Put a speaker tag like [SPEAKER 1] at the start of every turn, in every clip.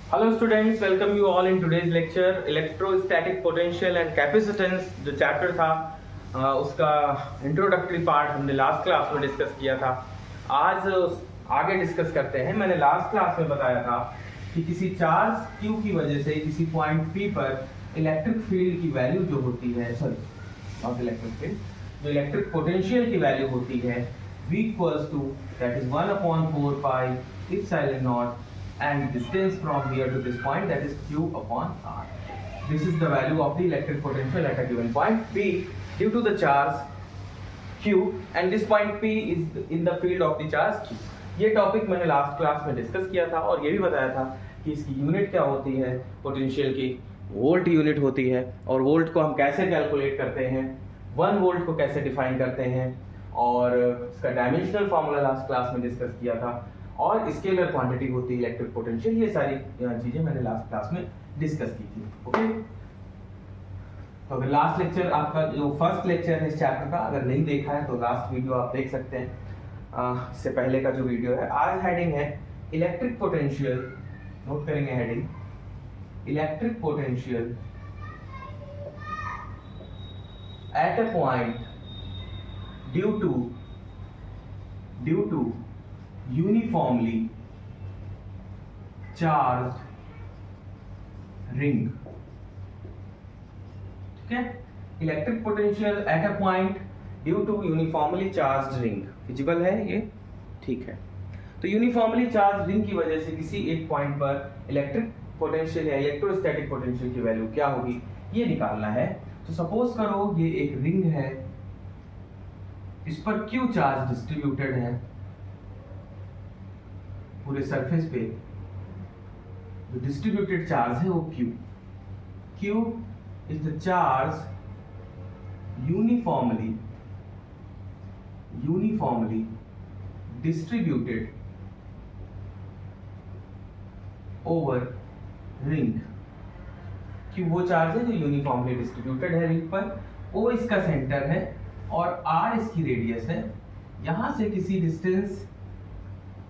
[SPEAKER 1] Hello students, welcome you all in today's lecture electrostatic potential and capacitance। जो chapter था उसका introductory part हमने last class में discuss किया था। आज आगे डिस्कस करते हैं। मैंने लास्ट क्लास में बताया था कि किसी चार्ज Q की वजह से किसी पॉइंट P पर इलेक्ट्रिक फील्ड की वैल्यू जो होती है, नॉट इलेक्ट्रिक फील्ड, जो इलेक्ट्रिक पोटेंशियल की वैल्यू होती है V equals to that is 1/4 pi epsilon naught and distance from here to this point, that is Q upon R. This is the value of the electric potential at a given point P due to the charge Q, and this point P is in the field of the charge Q. ये topic मैंने last class में discuss किया था और ये भी बताया था कि इसकी यूनिट क्या होती है पोटेंशियल की, वोल्ट यूनिट होती है। और वोल्ट को हम कैसे कैलकुलेट करते हैं, 1 वोल्ट को कैसे डिफाइन करते हैं, और इसका डायमेंशनल फार्मूला लास्ट क्लास में डिस्कस किया था, और स्केलर क्वांटिटी होती है इलेक्ट्रिक पोटेंशियल। ये सारी चीजें मैंने लास्ट क्लास में डिस्कस की थी। ओके, तो अगर लास्ट लेक्चर आपका जो फर्स्ट लेक्चर है इस चैप्टर का अगर नहीं देखा है तो लास्ट वीडियो आप देख सकते हैं। इससे पहले का जो वीडियो है, आज हेडिंग है इलेक्ट्रिक पोटेंशियल। नोट करेंगे heading, electric potential at a point due to uniformly charged ring। ठीक है, electric potential at a point due to uniformly charged ring. Visible है ये? ठीक है। तो यूनिफॉर्मली चार्ज्ड रिंग की वजह से किसी एक पॉइंट पर इलेक्ट्रिक पोटेंशियल या इलेक्ट्रोस्टैटिक पोटेंशियल की वैल्यू क्या होगी ये निकालना है। तो सपोज करो ये एक रिंग है, इस पर Q चार्ज डिस्ट्रीब्यूटेड है पूरे सरफेस पे। जो डिस्ट्रीब्यूटेड चार्ज है वो Q is the charge uniformly distributed over ring. Q वो चार्ज है जो यूनिफॉर्मली डिस्ट्रीब्यूटेड है रिंग पर, O इसका सेंटर है और R इसकी रेडियस है। यहां से किसी डिस्टेंस,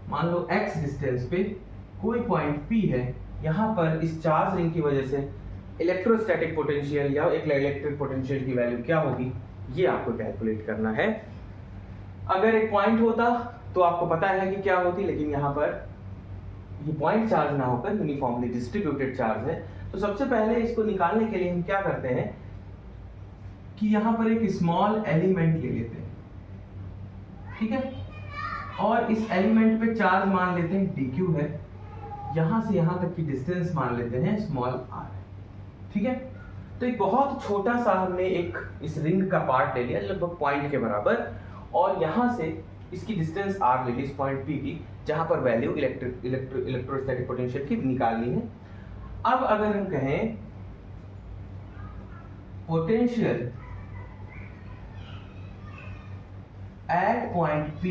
[SPEAKER 1] मान लो x डिस्टेंस पे कोई पॉइंट P है, यहाँ पर इस चार्ज रिंग की वजह से इलेक्ट्रोस्टैटिक पोटेंशियल या एक इलेक्ट्रिक पोटेंशियल की वैल्यू क्या होगी ये आपको कैलकुलेट करना है। अगर एक पॉइंट होता तो आपको पता है कि क्या होती, लेकिन यहाँ पर ये पॉइंट चार्ज ना होकर यूनिफॉर्मली डिस्ट्रीब्यूटेड चार्ज है। तो सबसे पहले इसको निकालने के लिए हम क्या करते हैं कि यहाँ पर एक स्मॉल एलिमेंट ले लेते हैं, ठीक है, और इस एलिमेंट पे चार्ज मान लेते हैं dq है, यहां से यहां तक की डिस्टेंस मान लेते हैं स्मॉल r है। ठीक है, तो एक बहुत छोटा सा हमने एक इस रिंग का पार्ट ले लिया लगभग पॉइंट के बराबर, और यहां से इसकी डिस्टेंस r ले ली इस पॉइंट P की, जहां पर वैल्यू इलेक्ट्रोस्टैटिक पोटेंशियल की निकालनी है। अब अगर हम कहें potential at point P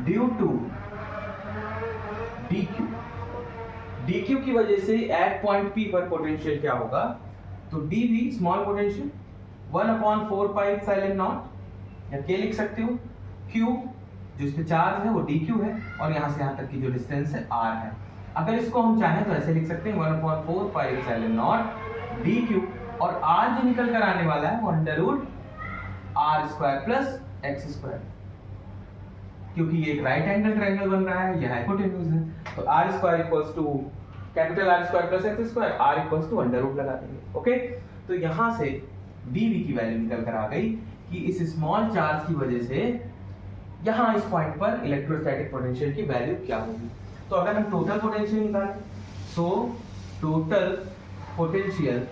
[SPEAKER 1] due to dq की वजह से एट पॉइंट P पर पोटेंशियल क्या होगा, तो dv small potential 1/4 pi epsilon naught, या k लिख सकते हो। q जो इस पे चार्ज है वो dq है, और यहां से यहां तक की जो डिस्टेंस है r है। अगर इसको हम चाहें तो ऐसे लिख सकते हैं 1/4 पाई एप्सिलॉन नॉट dq, और r जो निकल कर आने वाला है वो √r² प्लस x², क्योंकि ये एक राइट एंगल ट्रायंगल बन रहा है, ये हाइपोटेन्यूज है। तो r² equals to capital R² plus x², r equals to √ लगा देंगे। ओके, तो यहां से dv की वैल्यू निकल कर आ गई कि इस स्मॉल चार्ज की वजह से यहां इस पॉइंट पर इलेक्ट्रोस्टैटिक पोटेंशियल की वैल्यू क्या होगी। तो अगर हम टोटल पोटेंशियल निकालें, so total potential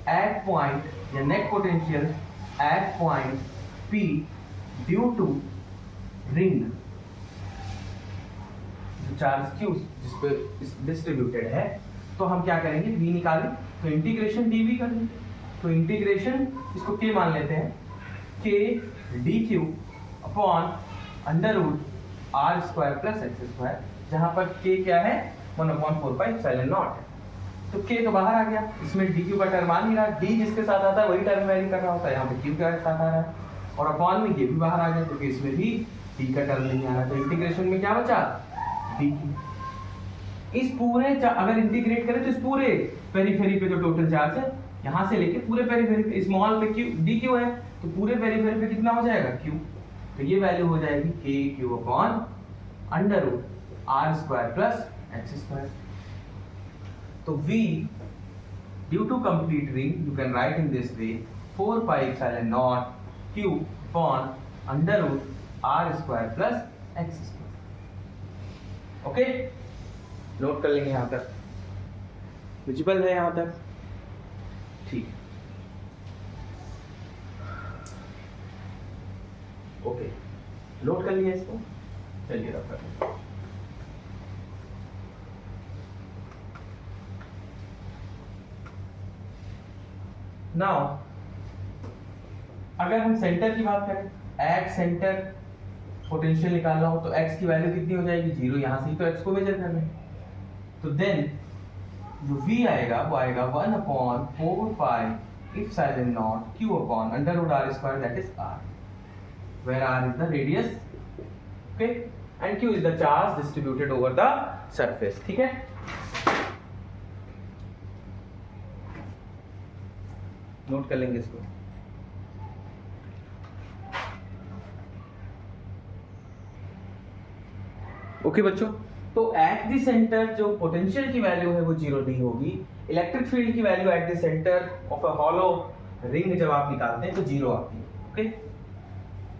[SPEAKER 1] at point या net potential at point P due to ring, जो चार्ज Q जिस पे डिस्ट्रीब्यूटेड है, तो हम क्या करेंगे, v निकालें तो इंटीग्रेशन dv कर लेंगे। तो इंटीग्रेशन इसको k मान लेते हैं, k dq upon √r² plus x², जहां पर k क्या है 1/4 पाई एप्सिलॉन नॉट है। तो k तो बाहर आ गया, इसमें dq का टर्म आ नहीं रहा, d जिसके साथ आता है वही टर्म वेरी कर रहा होता है, यहाँ पे q के साथ आ रहा है, और अपॉन में ये भी बाहर आ गया क्योंकि इसमें भी टी का टर्म नहीं आ रहा, तो इंटीग्रेशन में क्या बचा, डी क्यू। इस पूरे अगर इंटीग्रेट करें तो इस पूरे पेरीफेरी पे जो टोटल चार्ज है यहां से लेके पूरे पेरीफेरी पे, स्मॉल पे क्यू डी क्यू है, तो पूरे पेरीफेरी पे कितना हो जाएगा, क्यू। तो ये वैल्यू हो जाएगी K Q upon under root R square plus X square. तो v due to complete ring you can write in this way 4 pi epsilon naught q upon under root r square plus x square। Okay, note कर लेंगे यहां तक, visible है यहां तक, ठीक। Okay, note कर लिया इसको, चलिए रख कर लें। नाउ अगर हम सेंटर की बात करें, एट सेंटर पोटेंशियल निकालना हो तो x की वैल्यू कितनी हो जाएगी, 0। यहां से ही तो x को मेजर करना है, तो देन जो v आएगा वो आएगा 1 upon 4 pi epsilon not q upon under root r square, that is r, where r is the radius, okay, and q is the charge distributed over the surface। ठीक है, note कर लेंगे इसको। Okay बच्चों, तो एट द सेंटर जो potential की value है वो 0 नहीं होगी। इलेक्ट्रिक फील्ड की value at the centre of a hollow ring जब आप निकालते हैं तो 0 आती है। ओके,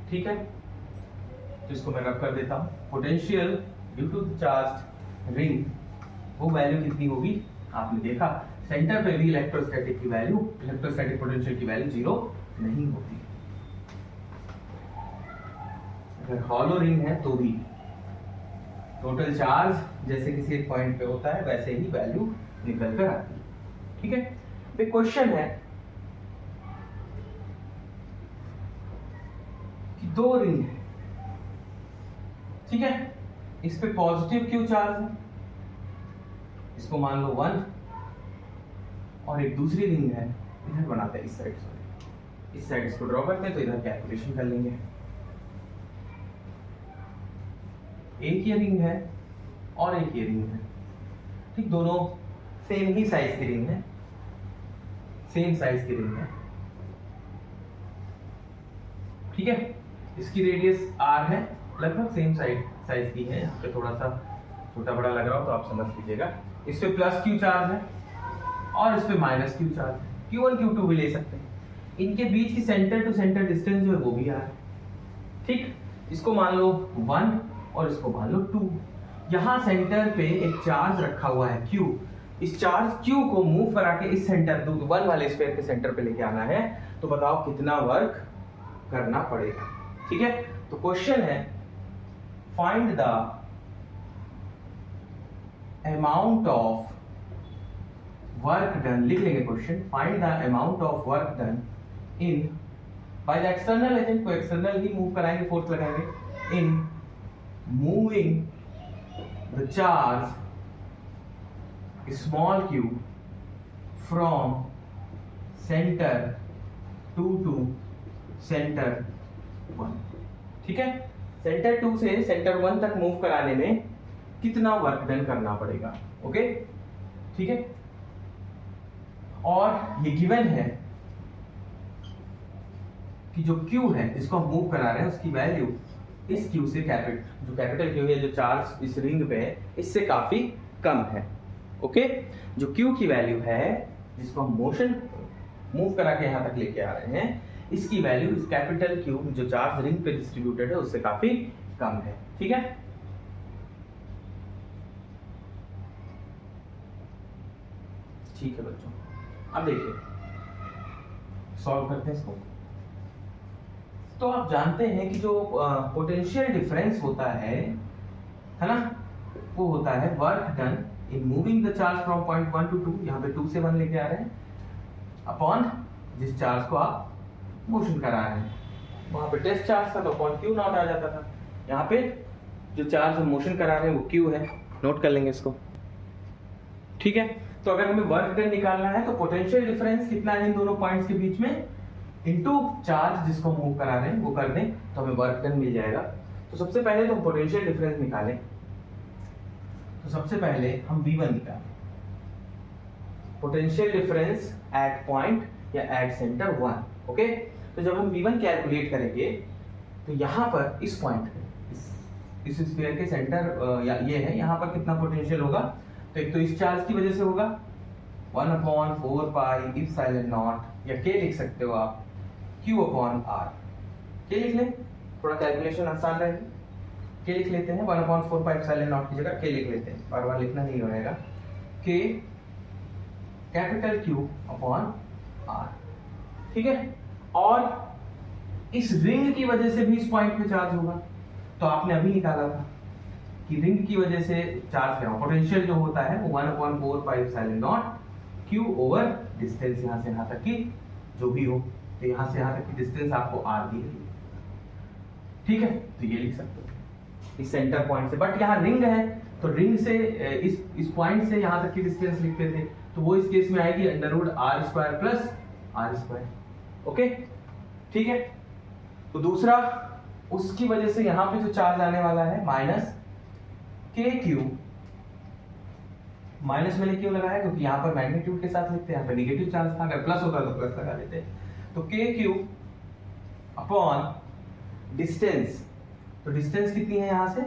[SPEAKER 1] ठीक है, तो इसको मैं रख कर देता हूं। Potential due to charge ring वो वैल्यू कितनी होगी, आपने देखा सेंटर पे भी इलेक्ट्रोस्टैटिक की वैल्यू, इलेक्ट्रोस्टैटिक पोटेंशियल की वैल्यू 0 नहीं होती। अगर हॉलो रिंग है तो भी टोटल चार्ज जैसे किसी एक पॉइंट पे होता है वैसे ही वैल्यू निकल कर आती है। ठीक है, तो क्वेश्चन है कि दो रिंग है, ठीक है, इस पे पॉजिटिव क्यू चार्ज है, इसको मान लो 1, और एक दूसरी रिंग है, इधर बनाते हैं इस साइड, सॉरी इस साइड इसको ड्रॉ करते हैं, तो इधर कैलकुलेशन कर लेंगे। एक ये रिंग है और एक ये रिंग है, ठीक, दोनों सेम ही साइज की रिंग है, सेम साइज की रिंग है, ठीक है। इसकी रेडियस r है, लगभग सेम साइज की है, यहाँ पे थोड़ा सा छोटा बड़ा लग रहा हो तो आप समझ लीजिएगा। इस पे प्लस क्यू चार्ज है और इस पे माइनस क्यू चार्ज है, Q1 Q2 भी ले सकते हैं। इनके बीच की सेंटर टू सेंटर डिस्टेंस जो है वो भी r है, ठीक। इसको मान लो 1 और इसको मान लो 2। यहाँ सेंटर पे एक चार्ज रखा हुआ है Q, इस चार्ज Q को मूव करा के इस सेंटर 1 वाले स्फीयर के सेंटर पे लेके आना है, तो बताओ कितना वर्क करना पड़ेगा। ठीक है, तो क्वेश्चन है find the amount of work done, लिख लेंगे question, find the amount of work done in by the external agent, को एक्सटर्नल ही मूव कराएंगे, फोर्स लगाएंगे, in moving the charge small q from centre to centre 1। ठीक है, centre 2 से centre 1 तक मूव कराने में कितना वर्क डन करना पड़ेगा। ओके, ठीक है, और ये गिवन है कि जो Q है जिसको हम मूव करा रहे हैं उसकी वैल्यू इस Q से जो कैपिटल Q है, जो चार्ज इस रिंग पे है, इससे काफी कम है। ओके, जो Q की वैल्यू है जिसको हम मोशन मूव करा के यहां तक लेके आ रहे हैं, इसकी वैल्यू इस कैपिटल Q जो चार्ज रिंग पे डिस्ट्रीब्यूटेड है उससे काफी कम है। ठीक है, ठीक है बच्चों, अब देखिए सॉल्व करते हैं इसको। तो आप जानते हैं कि जो पोटेंशियल डिफरेंस होता है ना, वो होता है work done in moving the charge from point 1 to 2, यहाँ पे 2 से 1 लेके आ रहे हैं, अपॉन जिस चार्ज को आप मोशन करा रहे हैं। वहां पे टेस्ट चार्ज था तो अपॉन Q नॉट आ जाता था, यहाँ पे जो चार्ज हम मोशन करा रहे हैं वो Q है, नोट कर लेंगे इसको। ठीक है, तो अगर हमें वर्क डन निकालना है तो पोटेंशियल डिफरेंस कितना है इन दोनों पॉइंट्स के बीच में, इनटू चार्ज जिसको मूव करा रहे हैं वो कर दें तो हमें वर्क डन मिल जाएगा। तो सबसे पहले तो हम पोटेंशियल डिफरेंस निकालें। तो सबसे पहले हम V1 निकालें, पोटेंशियल डिफरेंस एट पॉइंट या एट सेंटर 1। ओके, तो जब हम V1 कैलकुलेट करेंगे तो यहाँ पर इस पॉइंट इस स्फीयर के सेंटर या ये है, यहाँ पर कितना पोटेंशियल होगा? तो एक तो इस चार्ज की वजह से होगा 1/4 पाई इप्सिलॉन नॉट, या K लिख सकते हो आप Q/R। K लिख लें, थोड़ा कैलकुलेशन आसान रहेगी। K लिख लेते हैं, 1/4 पाई इप्सिलॉन नॉट की जगह K लिख लेते हैं, बार बार लिखना नहीं रहेगा। K कैपिटल Q/R, ठीक है। और इस रिंग की वजह से भी इस पॉइंट पे चार्ज होगा। तो आपने अभी निकाला था कि रिंग की वजह से चार्ज क्या होगा, पोटेंशियल जो होता है वो 1/4 pi epsilon not Q over distance, यहाँ से यहाँ तक की जो भी हो, तो यहाँ से यहाँ तक की डिस्टेंस आपको R दी गई, ठीक है। तो ये लिख सकते हो इस सेंटर पॉइंट से। बट यहाँ रिंग है तो रिंग से इस पॉइंट से यहाँ तक की डिस्टेंस लिखते थे, तो वो इस केस में आएगी √R² प्लस R²। ओके, ठीक है। तो दूसरा, उसकी वजह से यहाँ पे जो चार्ज आने वाला है -KQ, माइनस मैंने क्यों लगाया? क्योंकि यहाँ पर मैग्नीट्यूड के साथ लिखते हैं, यहाँ पर नेगेटिव चार्ज था, अगर प्लस होता तो प्लस लगा देते। तो KQ अपॉन डिस्टेंस, तो डिस्टेंस कितनी है यहाँ से?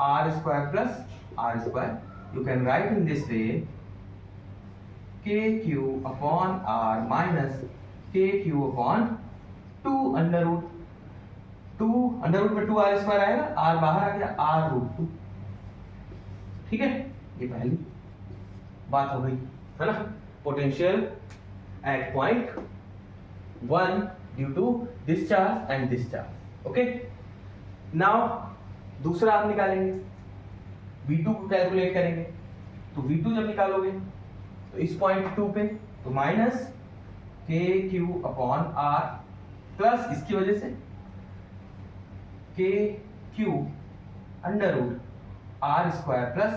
[SPEAKER 1] R² plus R²। You can write in this way KQ upon R minus KQ upon 2 under root में 2R² आएगा, R बाहर आ गया, R√2, ठीक है। ये पहली बात हो गई, है ना, potential at point 1 due to this charge and this charge. Okay, now दूसरा आप निकालेंगे, V2 को कैलकुलेट करेंगे। तो V2 जब निकालोगे तो इस पॉइंट 2 पे तो minus KQ upon R plus इसकी वजह से KQ under root R² plus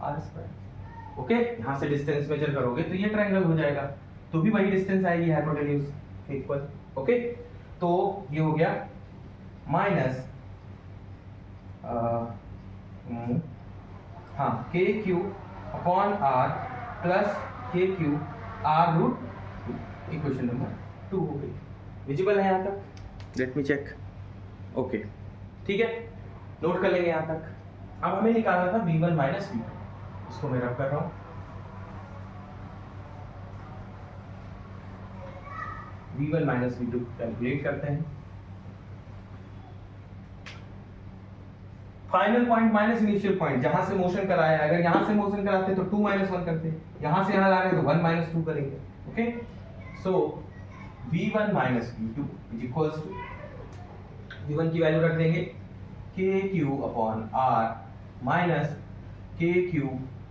[SPEAKER 1] R²। Okay, यहां से डिस्टेंस मेजर करोगे तो ये ट्रायंगल हो जाएगा, तो भी वही डिस्टेंस आएगी हाइपोटेन्यूज इक्वल। ओके, तो ये हो गया minus KQ upon R plus KQ R√2, equation number 2 हो गई। विजिबल है यहाँ तक? Let me check. ओके, ठीक है, नोट कर लेंगे यहाँ तक। अब हमें निकालना था V1 माइनस V2, इसको मैं रब कर रहा हूं। V1 माइनस V2 कैलकुलेट करते हैं। Final point minus initial point, जहां से मोशन कराया है, अगर यहां से मोशन कराते तो 2 - 1 करते, यहां से यहां ला रहे हैं तो 1 - 2 करेंगे। Okay, so V1 minus V2 is equals to, V1 की वैल्यू रख देंगे KQ upon R minus KQ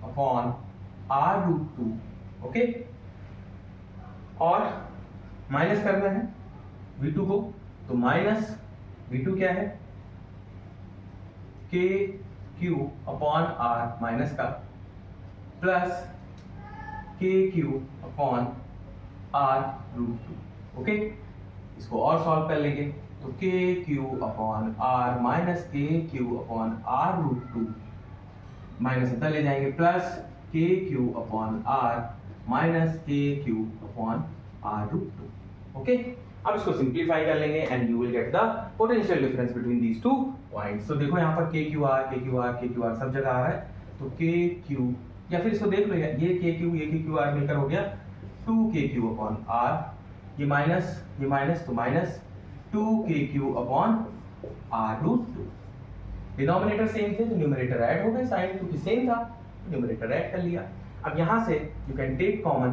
[SPEAKER 1] upon R√2। Okay, और माइनस करना है V2 को, तो माइनस V2 क्या है? KQ अपॉन R माइनस का plus KQ upon R√2। Okay, इसको और सॉल्व कर लेंगे तो KQ upon R minus KQ upon R√2 minus अंदर ले जाएंगे plus KQ upon R minus KQ upon R√2। Okay, अब इसको सिंप्लीफाई कर लेंगे and you will get the potential difference between these two points. तो देखो यहाँ पर KQR सब जगह आ रहा है, तो KQ, या फिर इसको देख लो, ये KQR मिलकर हो गया 2KQ अपॉन R, ये माइनस तो minus 2KQ upon R√2। Denominator same थे तो न्यूमरेटर ऐड हो गए, साइन क्योंकि सेम था तो न्यूमरेटर ऐड कर लिया। अब यहां से यू कैन टेक कॉमन,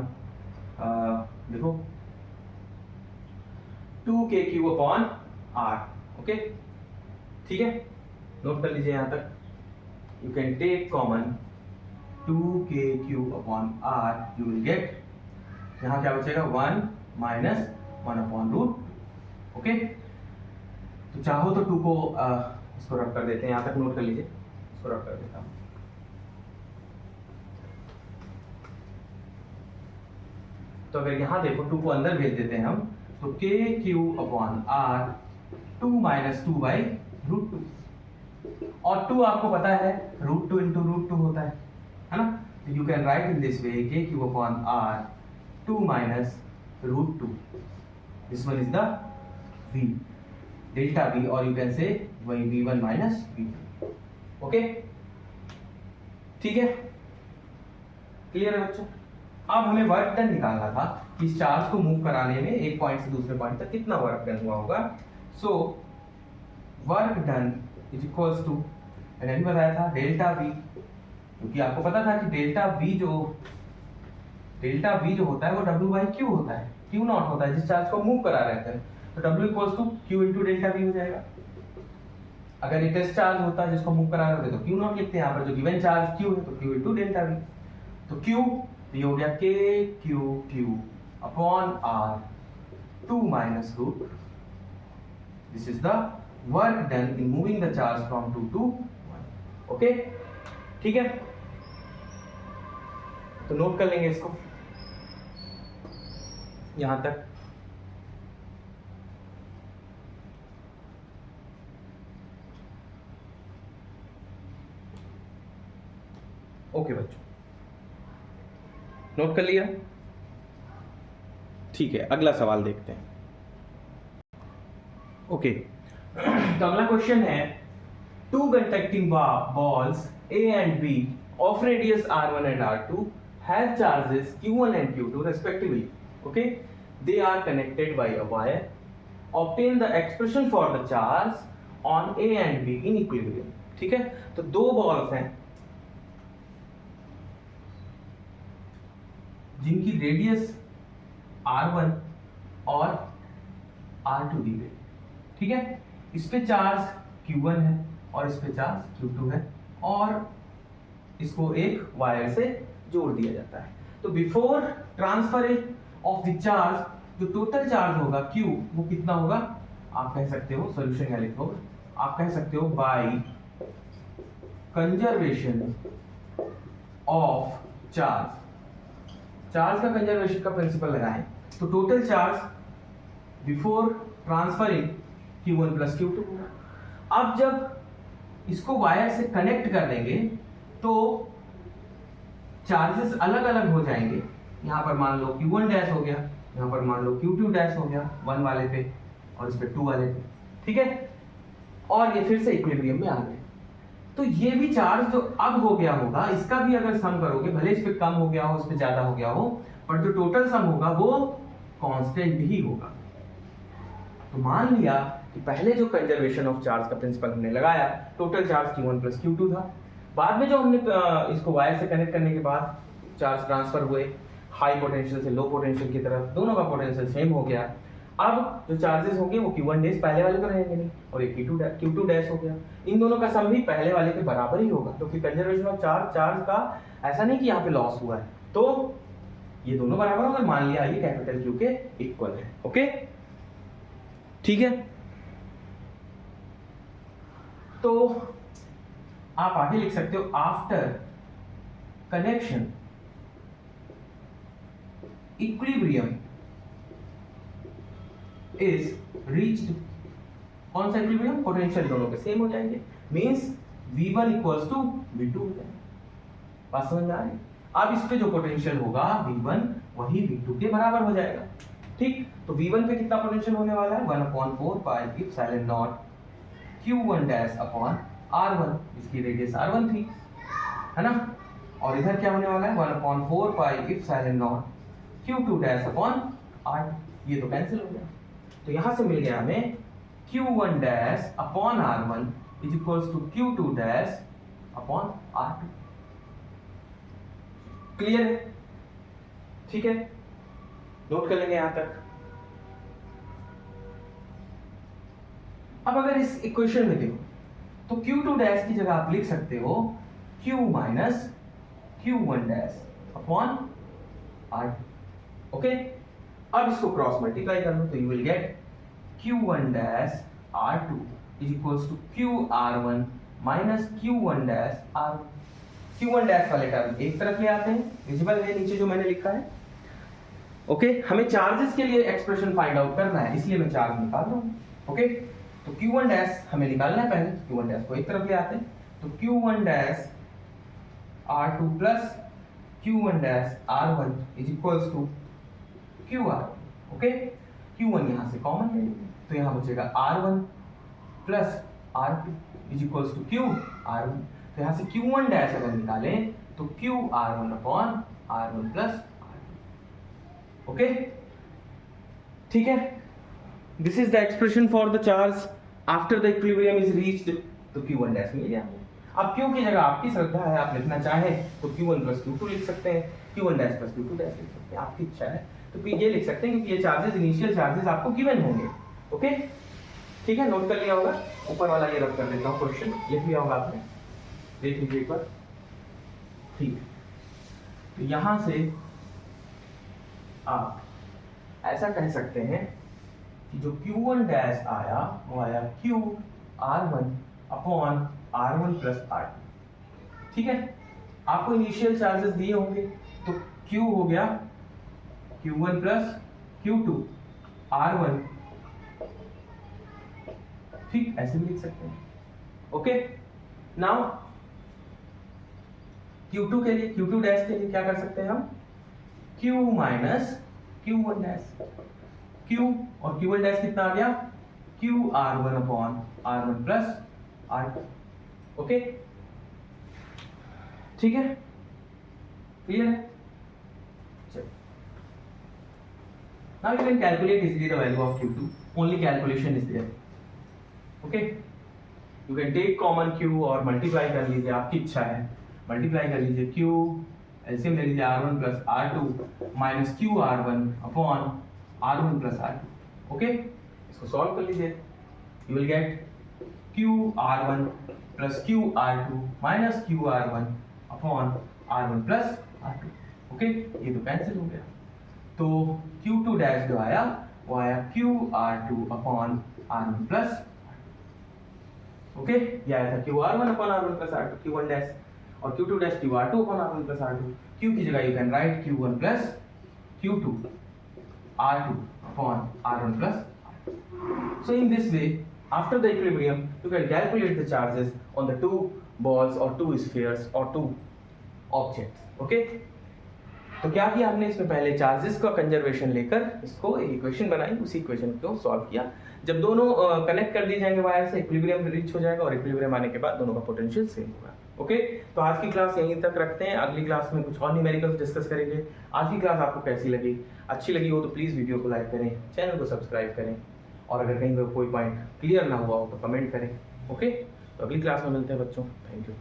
[SPEAKER 1] देखो 2KQ अपॉन R। ओके, ठीक है, नोट कर लीजिए यहां तक। You can take common 2KQ upon R, you will get, यहां क्या बचेगा 1 माइनस 1 अपॉन रूट। ओके, तो चाहो तो 2 को इसको रब कर देते हैं, यहां तक नोट कर लीजिए, इसको रब कर देता हूं। तो अगर यहां देखो 2 को अंदर भेज देते हैं हम, तो KQ अपॉन R 2 - 2 बाई √2 और 2 आपको पता है √2 इंटू √2 होता है ना। तो you can write in this way k³ r 2 minus √2, this one is the v delta v, और यू कैन से वही v1 माइनस v2। ओके ठीक है, क्लियर है बच्चों। अब हमें वर्क डन निकालना था कि इस चार्ज को मूव कराने में एक पॉइंट से दूसरे पॉइंट तक कितना वर्क डन हुआ होगा। So work done is equals to, मैंने अभी बताया था डेल्टा वी, क्योंकि आपको पता था कि डेल्टा वी जो होता है वो W/Q होता है, Q नॉट होता है जिस चार्ज को मूव करा रहते हैं। तो W equals to Q into delta V हो जाएगा। अगर ये टेस्ट चार्ज होता है जिसको मूव करा रहे थे तो Q नॉट लिखते हैं, यहाँ पर जो गिवन चार्ज Q है तो Q इंटू डेल्टा वी। तो Q ये हो गया KQ upon R 2 minus root, this is the work done in moving the charge from 2 to 1। Okay ठीक है, तो नोट कर लेंगे इसको यहां तक। ओके बच्चों, नोट कर लिया, ठीक है। अगला सवाल देखते हैं। ओके तो अगला क्वेश्चन है, two conducting balls A and B of radius R1 and R2 have charges Q1 and Q2 respectively. Okay, they are connected by a wire. Obtain the expression for the charge on A and B in equilibrium. ठीक है, तो दो balls हैं जिनकी radius R1 और R2 दी गई, ठीक है। इस पे चार्ज Q1 है और इस पे चार्ज Q2 है, और इसको एक वायर से जोड़ दिया जाता है। तो before transfer of the charge, जो टोटल चार्ज होगा Q वो कितना होगा, आप कह सकते हो, सॉल्यूशन क्या लिखोगे, आप कह सकते हो by conservation of charge. Charge का कंजर्वेशन का प्रिंसिपल लगाएं तो total charge before transferring Q1 plus Q2 होगा। अब जब इसको वायर से कनेक्ट कर देंगे तो चार्जेस अलग अलग हो जाएंगे। यहाँ पर मान लो Q1 डैश हो गया, यहाँ पर मान लो Q2 डैश हो गया 1 वाले पे और इस पे 2 वाले पे, ठीक है। और ये फिर से इक्विलिब्रियम में आ गए। तो ये भी चार्ज जो अब हो गया होगा, इसका भी अगर सम करोगे, भले इस पे कम हो गया हो, इस पे ज्यादा हो गया हो, पर जो टोटल सम होगा वो कांस्टेंट ही होगा। तो मान लिया कि पहले जो कंजर्वेशन ऑफ चार्ज का प्रिंसिपल हमने लगाया, total charge Q1 plus Q2 था। बाद में जो हमने इसको वायर से कनेक्ट करने के बाद चार्ज ट्रांसफर हुए हाई पोटेंशियल से लो पोटेंशियल की तरफ, दोनों का पोटेंशियल सेम हो गया। अब जो चार्जेस होंगे वो Q1 डैश पहले वाले तो रहेंगे नहीं, और एक Q2 डैश हो गया। इन दोनों का सम भी पहले वाले के बराबर ही होगा, क्योंकि कंजर्वेशन ऑफ चार्ज का ऐसा नहीं कि यहाँ पे लॉस हुआ है, तो ये दोनों बराबर होगा। मान लिया ये कैपिटल Q के इक्वल है। ओके ठीक है, तो आप आगे लिख सकते हो, after connection equilibrium is reached. कौन सा इक्विलिब्रियम, पोटेंशियल दोनों के सेम हो जाएंगे, means V1 equals to V2 हो जाएगा। बात समझ में आ रही? अब इस पे जो पोटेंशियल होगा V1 वही V2 के बराबर हो जाएगा, ठीक। तो V1 पे कितना पोटेंशियल होने वाला है, 1/4 pi epsilon not Q1 dash upon R1, इसकी रेडियस R1 थी, है ना। और इधर क्या होने वाला है, 1/4 pi epsilon not Q2 dash upon R2, ये तो कैंसिल हो गया। तो यहां से मिल गया हमें Q1 dash upon R1 is equals to Q2 dash upon R2। Clear है? ठीक है, नोट कर लेंगे यहां तक। अब अगर इस इक्वेशन में देखो तो Q2 डैश की जगह आप लिख सकते हो Q minus Q1 dash upon R2। Okay, अब इसको क्रॉस मल्टीप्लाई कर लो तो you will get Q1 dash R2 is equals to QR1 minus Q1 dash R1। Q1 dash वाले टर्म एक तरफ ले आते हैं, विजिबल है नीचे जो मैंने लिखा है। ओके, हमें चार्जेस के लिए एक्सप्रेशन फाइंड आउट करना है, इसलिए मैं चार्ज निकाल रहा हूं। ओके, तो Q1 डैश हमें निकालना है पहले, Q1 डैश को एक तरफ ले आते हैं, तो Q1 dash R2 plus Q1 dash R1 is equals to QR। Okay, Q1 यहाँ से कॉमन ले लेंगे, तो यहाँ बचेगा R1 plus R2 is equals to Q R1। तो यहाँ से Q1 डैश अगर निकालें तो Q R1 upon R1 plus R2। Okay, ठीक है, this is the expression for the charge after the equilibrium is reached. तो Q1 डैश मिल गया। अब Q की जगह आपकी श्रद्धा है, आप लिखना चाहें तो Q1 प्लस Q2 लिख सकते हैं, Q1 dash plus Q2 dash लिख सकते हैं, आपकी इच्छा है तो ये लिख सकते हैं, क्योंकि ये चार्जेस इनिशियल चार्जेस आपको गिवन होंगे। ओके, ठीक है, नोट कर लिया होगा। ऊपर वाला ये रब कर देता हूँ, क्वेश्चन लिख लिया होगा आपने, देख लीजिए एक बार। ठीक, तो यहां से आप ऐसा कह सकते हैं कि जो Q1 डैश आया वो आया Q R1 upon R1 plus R2। ठीक है, आपको इनिशियल चार्जेस दिए होंगे, तो Q हो गया Q1 प्लस Q2 R1। ठीक, ऐसे भी लिख सकते हैं। ओके, नाउ Q2 के लिए, Q2 डैश के लिए क्या कर सकते हैं हम, Q minus Q1 dash. Q और Q1 डैश कितना आ गया, Q R1 upon R1 plus R2। Okay, ठीक है, क्लियर है। चलो, now you can calculate easily the value of Q2, only calculation is there. Okay, you can take common Q और multiply कर लीजिए, आपकी इच्छा है, मल्टीप्लाई कर लीजिए Q, एलसीएम ले लीजिए R1 plus R2 minus Q R1 upon R1 plus R2। Okay, इसको सॉल्व कर लीजिए, you will gate Q R1 plus Q R2 minus Q R1 upon R1 plus R2। Okay, ये तो cancel हो गया, तो Q2 डैश जो आया वो आया Q R2 upon R1 plus. Okay, ये आया था Q R1 upon R1 plus R2 Q1 dash, और Q2 dash Q R2 upon R1 plus R2। Q की जगह you can right Q1 plus Q2 R2 upon R1 plus R2। So in this way, after the equilibrium, you can calculate the charges on the two balls or two spheres or two objects. Okay? तो क्या किया हमने इसमें, पहले charges का conservation लेकर इसको एक इक्वेशन बनाई, उसी इक्वेशन को सॉल्व किया। जब दोनों कनेक्ट कर दिए जाएंगे वायर से, इक्विलिब्रियम रीच हो जाएगा, और इक्विलिब्रियम आने के बाद दोनों का पोटेंशियल सेम होगा। ओके, तो आज की क्लास यहीं तक रखते हैं, अगली क्लास में कुछ और न्यूमेरिकल्स डिस्कस करेंगे। आज की क्लास आपको कैसी लगी, अच्छी लगी हो तो प्लीज़ वीडियो को लाइक करें, चैनल को सब्सक्राइब करें, और अगर कहीं पर कोई पॉइंट क्लियर ना हुआ हो तो कमेंट करें। ओके, तो अगली क्लास में मिलते हैं बच्चों, थैंक यू।